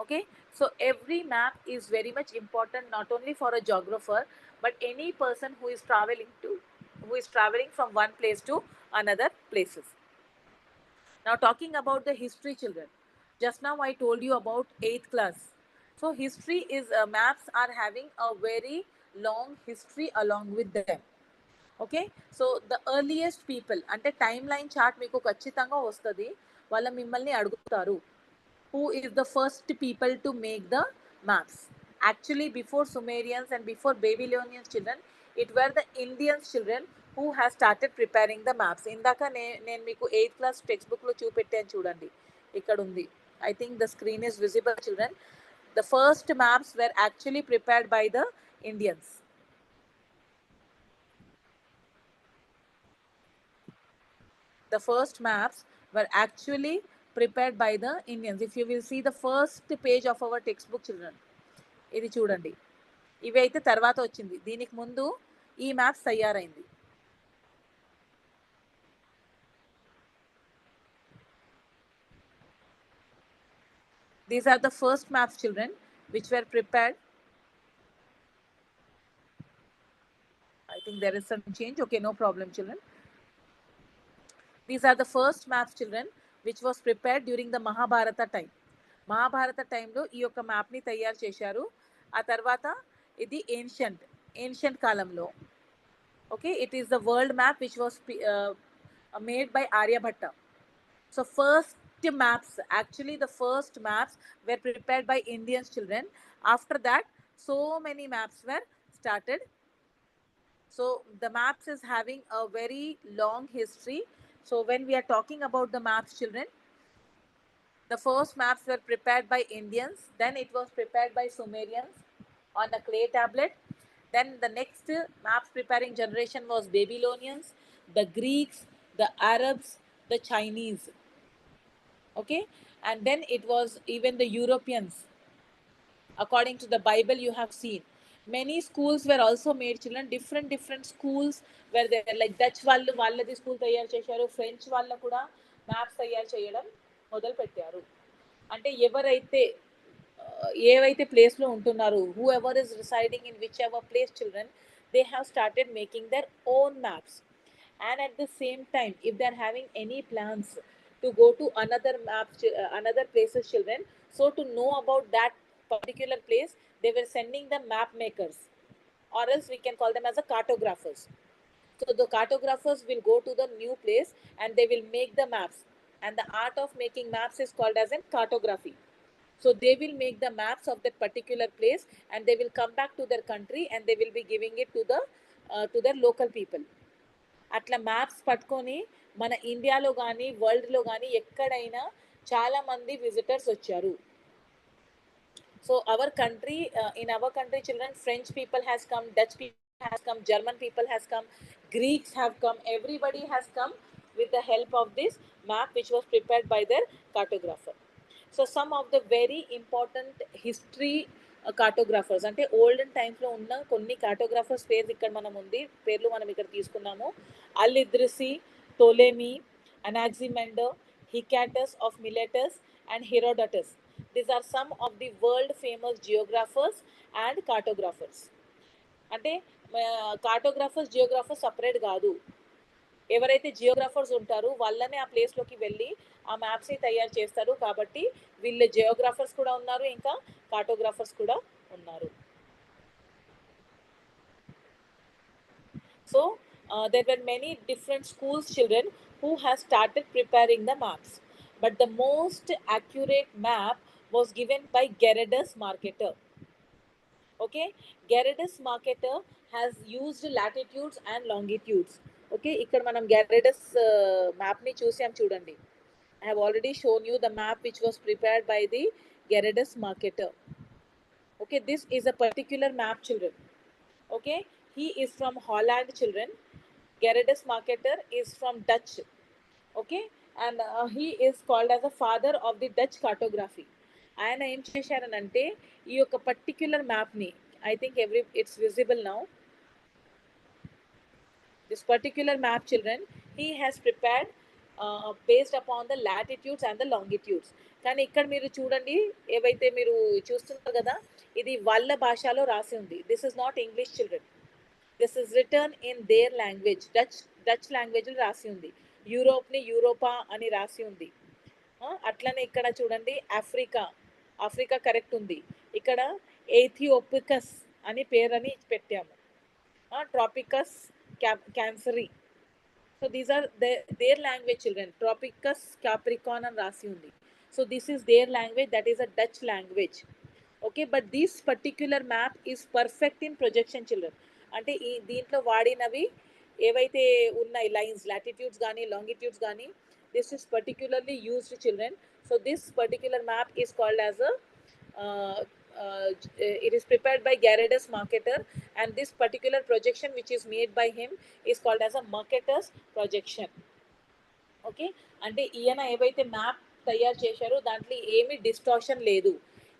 Okay, so every map is very much important, not only for a geographer but any person who is traveling from one place to another places. Now talking about the history, children, just now I told you about 8th class. So history is maps are having a very long history along with them. Okay, so the earliest people అంటే time line chart మీకు ఖచ్చితంగా వస్తుంది. వాళ్ళ మిమ్మల్ని అడుగుతారు, who is the first people to make the maps? Actually before Sumerians and before Babylonians, children, it were the Indians, children, who has started preparing the maps. ఇందాక నేను మీకు 8th class textbook లో చూపెట్టాను చూడండి, ఇక్కడ ఉంది. I think the screen is visible, children. The first maps were actually prepared by the Indians. The first maps were actually prepared by the Indians. If you will see the first page of our textbook, children, ఇది చూడండి. ఇవి అయితే తర్వాత వచ్చింది, దీనికి ముందు ఈ maps తయారైంది. These are the first maps, children, which were prepared. I think there is some change. Okay, no problem, children. These are the first maps, children, which was prepared during the Mahabharata time. Mahabharata టైంలో ఈ యొక్క మ్యాప్ని తయారు చేశారు. ఆ తర్వాత ఇది ancient కాలంలో. Okay, it is the world map which was made by Aryabhatta. So first maps, actually the first maps were prepared by Indians, children. After that, so many maps were started. So the maps is having a very long history. So when we are talking about the maps, children, the first maps were prepared by Indians, then it was prepared by Sumerians on a clay tablet. Then the next maps preparing generation was Babylonians, the Greeks, the Arabs, the Chinese. Okay, and then it was even the Europeans. According to the Bible, you have seen many schools were also made, children. Different schools were there, like Dutch వాళ్ళది school తయారు చేశారు, French వాళ్ళు కూడా maps తయారు చేయడం మొదలు పెట్టారు. అంటే ఎవరైతే ఏవైతే ప్లేస్లో ఉంటున్నారు, who ever is residing in which ever place, children, they have started making their own maps. And at the same time, if they are having any plans to go to another maps, another places, children, so to know about that particular place, they were sending the map makers, or else we can call them as a cartographers. So the cartographers will go to the new place and they will make the maps, and the art of making maps is called as in cartography. So they will make the maps of that particular place and they will come back to their country and they will be giving it to their local people. అట్లా maps పట్టుకొని మన ఇండియాలో కానీ వరల్డ్లో కానీ ఎక్కడైనా చాలామంది visitors వచ్చారు. So our country, in our country, children, French people has come, Dutch people has come, German people has come, Greeks have come, everybody has come with the help of this map which was prepared by their cartographer. So some of the very important history cartographers, అంటే olden టైమ్స్లో ఉన్న కొన్ని cartographers పేర్లు మనం ఇక్కడ తీసుకున్నాము. Al Idrisi, Ptolemy, Anaximander, Hecataeus of Miletus and Herodotus. These are some of the world famous geographers and cartographers. అంటే కార్టోగ్రాఫర్స్ జియోగ్రాఫర్స్ separate కాదు. ఎవరైతే జియోగ్రాఫర్స్ ఉంటారో వాళ్ళనే ఆ ప్లేస్లోకి వెళ్ళి ఆ మ్యాప్స్ని తయారు చేస్తారు. కాబట్టి వీళ్ళు జియోగ్రాఫర్స్ కూడా ఉన్నారు, ఇంకా కార్టోగ్రాఫర్స్ కూడా ఉన్నారు. So there were many different schools, children, who have started preparing the maps. But the most accurate map was given by Gerardus Marketer. Okay, Gerardus Marketer has used latitudes and longitudes. Okay, ఇక్కడ మనం Gerardus map ని చూసాం చూడండి. I have already shown you the map which was prepared by the Gerardus Marketer. Okay, this is a particular map, children. Okay, he is from Holland, children. Gerardus Marketer is from Dutch. Okay, and he is called as the father of the Dutch cartography. ఆయన ఏం చేశారనంటే ఈ యొక్క particular మ్యాప్ని, I think it's visible now. This particular map, children, he has prepared based upon the latitudes and the longitudes. కానీ ఇక్కడ మీరు చూడండి, ఏవైతే మీరు చూస్తున్నారు కదా, ఇది వాళ్ళ భాషలో రాసి ఉంది. This is not English, children. This is return in there language. Dutch లాంగ్వేజ్లో రాసి ఉంది. యూరోప్ని యూరోపా అని రాసి ఉంది. అట్లనే ఇక్కడ చూడండి, ఆఫ్రికా కరెక్ట్ ఉంది. ఇక్కడ ఏథియోపికస్ అని పేరని పెట్టాము. Tropicus Cancri. So these are their language, children. Tropicus Capricorn అని రాసి ఉంది. So this is their language, that is a Dutch language. Okay, but this particular map is perfect in projection, children. అంటే దీంట్లో వాడినవి ఏవైతే ఉన్నాయి లైన్స్ లాటిట్యూడ్స్ కానీ longitudes కానీ, this is particularly used children. So this particular map is called as a it is prepared by Gerardus Marketer, and this particular projection which is made by him is called as a Marketer's projection. Okay, అంటే ఈయన ఏవైతే map తయారు చేశారో దాంట్లో ఏమీ distortion లేదు,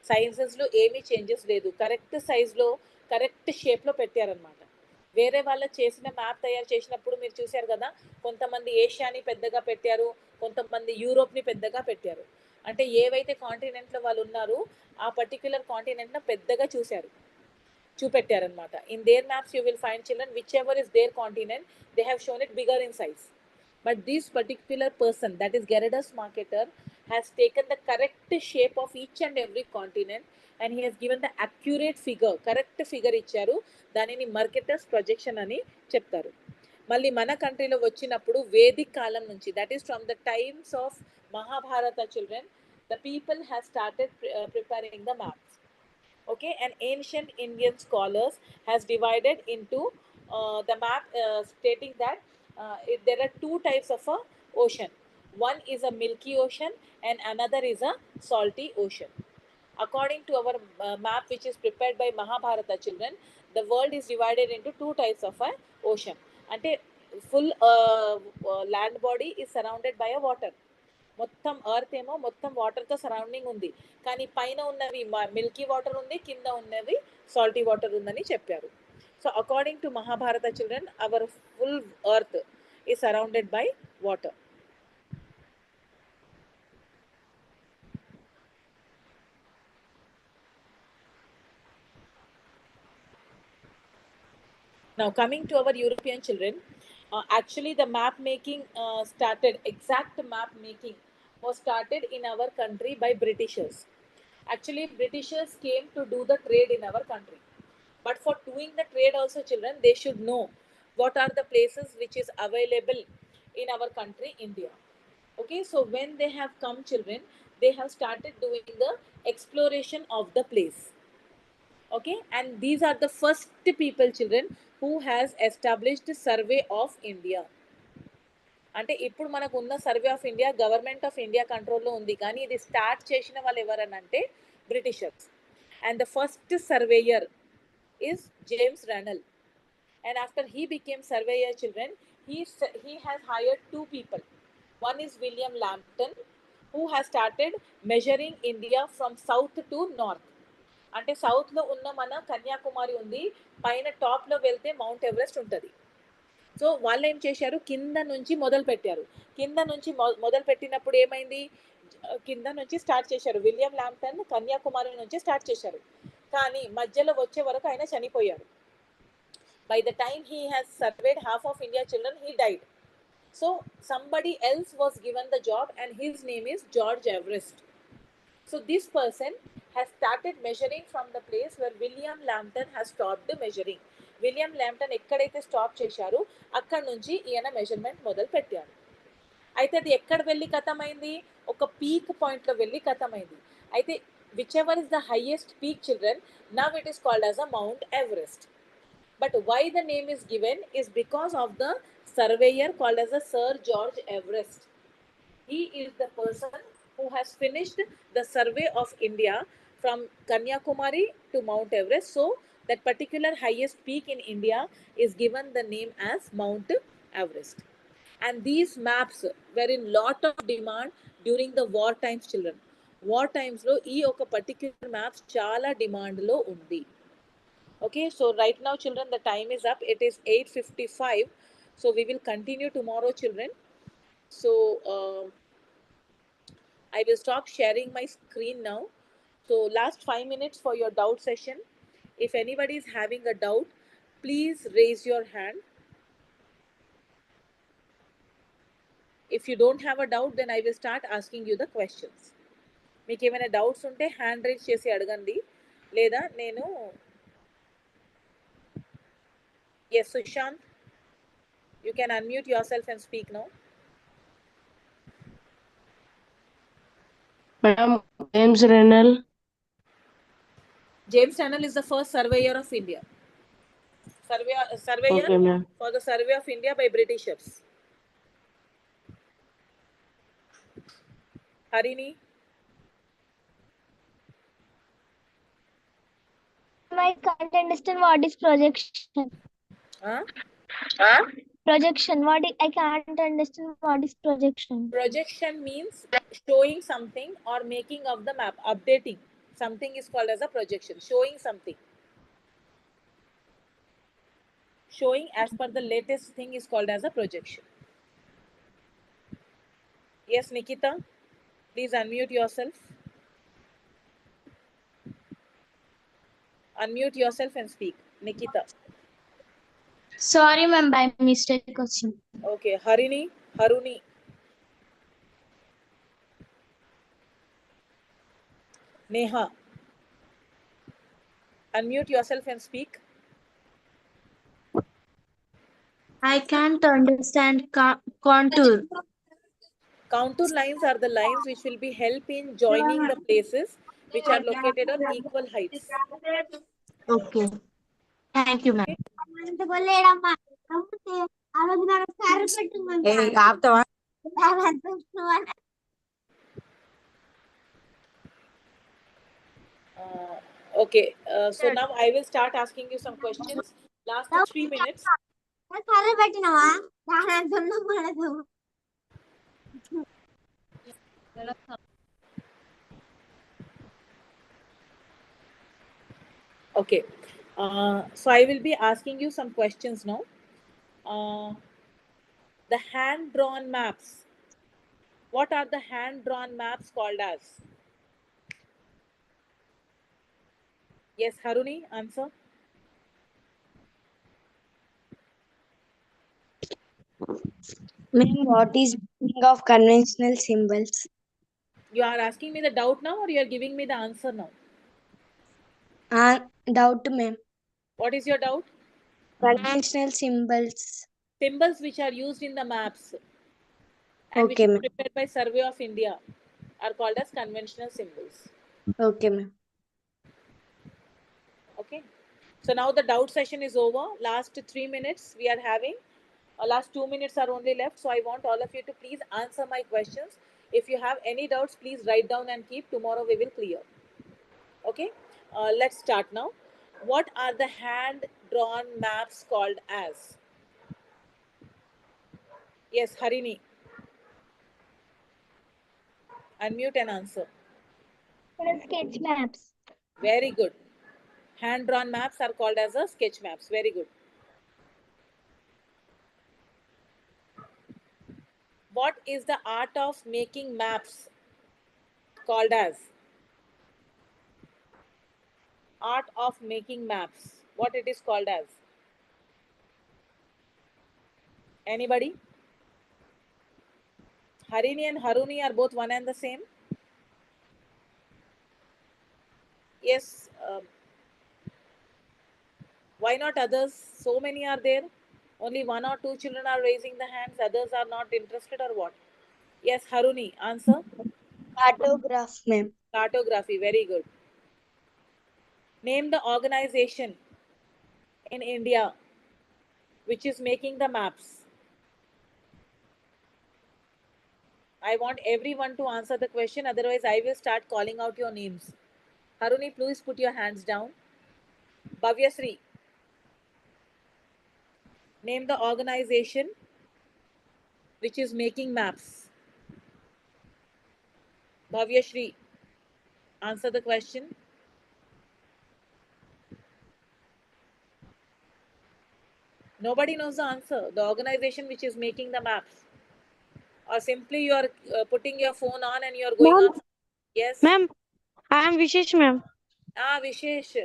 సైజెస్లో ఏమీ changes లేదు, కరెక్ట్ సైజ్లో కరెక్ట్ షేప్లో పెట్టారనమాట. వేరే వాళ్ళు చేసిన మ్యాప్ తయారు చేసినప్పుడు మీరు చూశారు కదా, కొంతమంది ఏషియాని పెద్దగా పెట్టారు, కొంతమంది యూరోప్ని పెద్దగా పెట్టారు. అంటే ఏవైతే కాంటినెంట్లో వాళ్ళు ఉన్నారో ఆ పర్టిక్యులర్ కాంటినెంట్ను పెద్దగా చూపెట్టారనమాట. In their maps you will find children whichever is their continent they have shown it bigger in size. But this particular person, that is Gerardus Marketer, has taken the correct shape of each and every continent, and he has given the accurate figure, correct figure ఇచ్చారు. దానిని marketers projection అని చెప్తారు. మళ్ళీ మన కంట్రీలో వచ్చినప్పుడు Vedic కాలం నుంచి, that is from the times of Mahabharata children, the people have started preparing the maps. Okay, and ancient Indian scholars has divided into the map, stating that there are two types of a ocean. One is a milky ocean and another is a salty ocean. According to our map which is prepared by Mahabharata children, the world is divided into two types of a ocean. Ante full land body is surrounded by a water. మొత్తం earth ఏమో మొత్తం వాటర్తో surrounding ఉంది, కానీ పైన ఉన్నవి Milky water ఉంది, కింద ఉన్నవి సాల్టీ వాటర్ ఉందని చెప్పారు. So according to Mahabharata children, our full earth is surrounded by water. Now coming to our European children, actually the map making exact map making was started in our country by Britishers. Actually Britishers came to do the trade in our country, but for doing the trade also children, they should know what are the places which is available in our country India. Okay, so when they have come children, they have started doing the exploration of the place. Okay, and these are the first people children who has established survey of India. అంటే ఇప్పుడు మనకు ఉన్న survey of India government of India కంట్రోల్లో ఉంది, కానీ ఇది start చేసిన వాళ్ళు ఎవరనంటే Britishers. And the first surveyor is James Runnel, and after he became surveyor children, he has hired two people. One is William Lambton, who has started measuring India from south to north. అంటే సౌత్లో ఉన్న మన కన్యాకుమారి ఉంది, పైన టాప్లో వెళ్తే mount Everest ఉంటుంది. So వాళ్ళు ఏం చేశారు, కింద నుంచి మొదలు పెట్టారు. కింద నుంచి మొదలు పెట్టినప్పుడు ఏమైంది, కింద నుంచి స్టార్ట్ చేశారు. విలియం ల్యాంప్టన్ కన్యాకుమారి నుంచి స్టార్ట్ చేశారు, కానీ మధ్యలో వచ్చే వరకు ఆయన చనిపోయారు. By the time he has surveyed half of India children, he died. So somebody else was given the job, and his name is George Everest. So this person has started measuring from the place where William Lambton has stopped measuring. William Lambton ఎక్కడైతే stop చేశారో అక్కడ నుంచి ఈయన measurement మొదలు పెట్టారు. అయితే అది ఎక్కడ వెళ్ళి ఖతమైంది, ఒక పీక్ పాయింట్లో వెళ్ళి ఖతమైంది. అయితే which ever is the highest peak children, now it is called as a mount Everest. But why the name is given is because of the surveyor called as a Sir George Everest. He is the person who has finished the survey of India from Kanyakumari to Mount Everest. So that particular highest peak in India is given the name as Mount Everest. And these maps were in lot of demand during the war times children. War times lo ee oka particular maps chala demand lo undi. Okay, so right now children the time is up, it is 8:55, so we will continue tomorrow children. So I will stop sharing my screen now. So last 5 minutes for your doubt session. If anybody is having a doubt, please raise your hand. If you don't have a doubt, then I will start asking you the questions. మీకు ఏమైనా doubts ఉంటే hand raise చేసి అడగండి, లేదా నేను Yes, Sushant, you can unmute yourself and speak now. Madam, James Runnel. James Runnel is the first surveyor of India. Surveyor Okay, ma'am. for the survey of India by Britishers. Harini. I can't understand what is projection. Huh? Projection. I can't understand what is projection. Projection means showing something or making of the map, updating. Something is called as a projection, showing something. Showing as per the latest thing is called as a projection. Yes, Nikita, please unmute yourself. Unmute yourself and speak. Nikita. Sorry, ma'am, by mistake question. Okay, Haruni. Neha. Unmute yourself and speak. I can't understand contour. Contour lines are the lines which will be help in joining the places which are located on equal heights. Okay. Thank you, ma'am. Okay? Hey, after Okay, so now I will start asking you some questions. Last 3 minutes. Okay, so I will be asking you some questions now. The hand drawn maps. What are the hand drawn maps called as? Yes, Haruni, answer. ma'am, what is meaning of conventional symbols? You are asking me the doubt now or you are giving me the answer now? Doubt, ma'am. What is your doubt? Conventional symbols. Symbols which are used in the maps and which Okay, is ma'am. prepared by Survey of India are called as conventional symbols. Okay, ma'am. Okay. So now the doubt session is over. Last 3 minutes we are having. Last 2 minutes are only left. So I want all of you to please answer my questions. If you have any doubts, please write down and keep. Tomorrow we will clear. Okay. Let's start now. What are the hand drawn maps called as? Yes, Harini. Unmute and answer. Sketch maps. Very good. Hand drawn maps are called as a sketch maps. Very good. What is the art of making maps called as? Art of making maps. What it is called as? Anybody? Harini and Haruni are both one and the same. Yes. Why not others? So many are there. Only one or two children are raising the hands. Others are not interested or what? Yes, Haruni. Answer. Cartograph, ma'am. Cartography. Very good. Name the organization in India which is making the maps. I want everyone to answer the question. Otherwise, I will start calling out your names. Haruni, please put your hands down. Bhavyasri. Name the organization which is making maps. Bhavyashri, answer the question. Nobody knows the answer. The organization which is making the maps. Or simply you are putting your phone on and you are going Ma'am, on. Yes. ma'am, I am Vishesh, ma'am. Vishesh.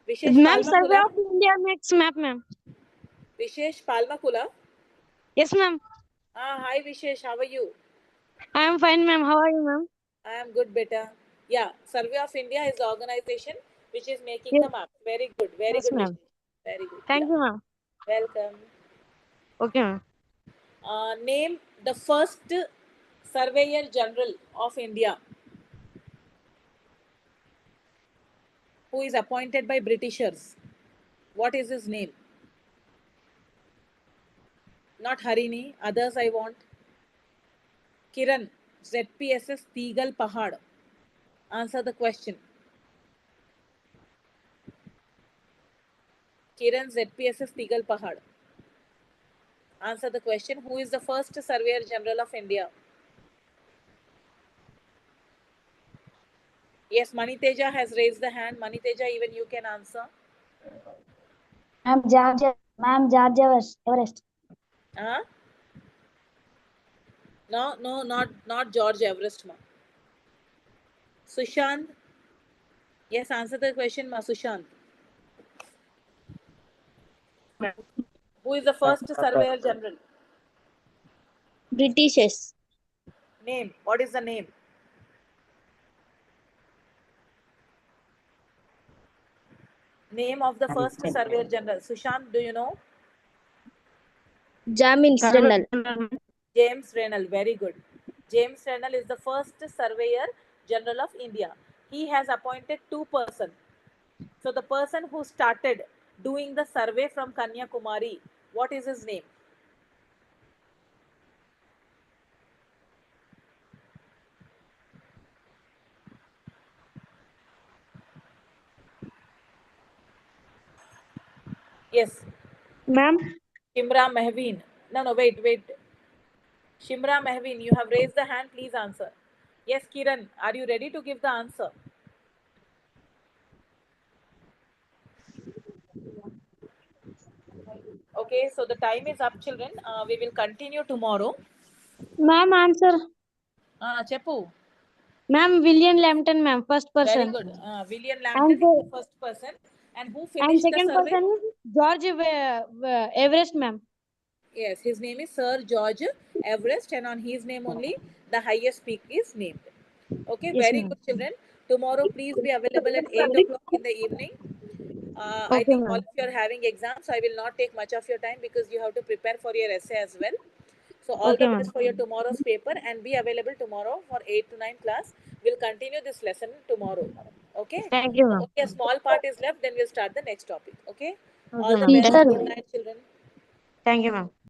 Vishesh Ma'am, Survey Palmakula. of India makes map, ma'am. Vishesh Palmakula. Yes, ma'am. Hi Vishesh, how are you? I am fine, ma'am. How are you, ma'am? I am good, beta. Yeah, Survey of India is the organization which is making Yes, the maps. Very yes, good, ma'am. Vishesh. Very good. Thank Yeah, you, ma'am. welcome. Okay, ma'am. Name the first Surveyor General of India who is appointed by Britishers. What is his name? Not Harini. Others I want. Kiran, ZPSS Teagal Pahad. Answer the question. Kiran, ZPSS Teagal Pahad. Answer the question. Who is the first Surveyor General of India? Yes, Maniteja has raised the hand. Maniteja, even you can answer. George Everest. Huh? No, not George Everest, ma. Sushant. Yes, answer the question, ma. Sushant. Who is the first Surveyor General? Britishers. Name. What is the name? Name of the first Surveyor General. Sushant, do you know? James Renal. James Renal. Very good. James Renal is the first Surveyor General of India. He has appointed two persons. So the person who started doing the survey from Kanyakumari, what is his name? Yes, Ma'am. Shimra Mehveen. No, wait. Shimra Mehveen, you have raised the hand. Please answer. Yes, Kiran, are you ready to give the answer? Okay, so the time is up, children. We will continue tomorrow. Ma'am, answer. Chepu. Ma'am, William Lambton, ma'am, first Very person. good. William And Lambton is the first person. And who finished the second survey? person is George Everest, ma'am. Yes, his name is Sir George Everest, and on his name only the highest peak is named. Okay, Yes, very ma'am. good, children. Tomorrow, please be available at 8 o'clock in the evening. I Okay, think all ma'am. of you are having exams, so I will not take much of your time because you have to prepare for your essay as well. So all Okay, the ma'am. best for your tomorrow's paper, and be available tomorrow for 8 to 9 class. We'll continue this lesson tomorrow. Okay. Thank you, ma'am. Only a small part is left, then we'll start the next topic. Okay. Okay, All the ma'am. best. Thank Teacher, Good you. night, children. Thank you, ma'am.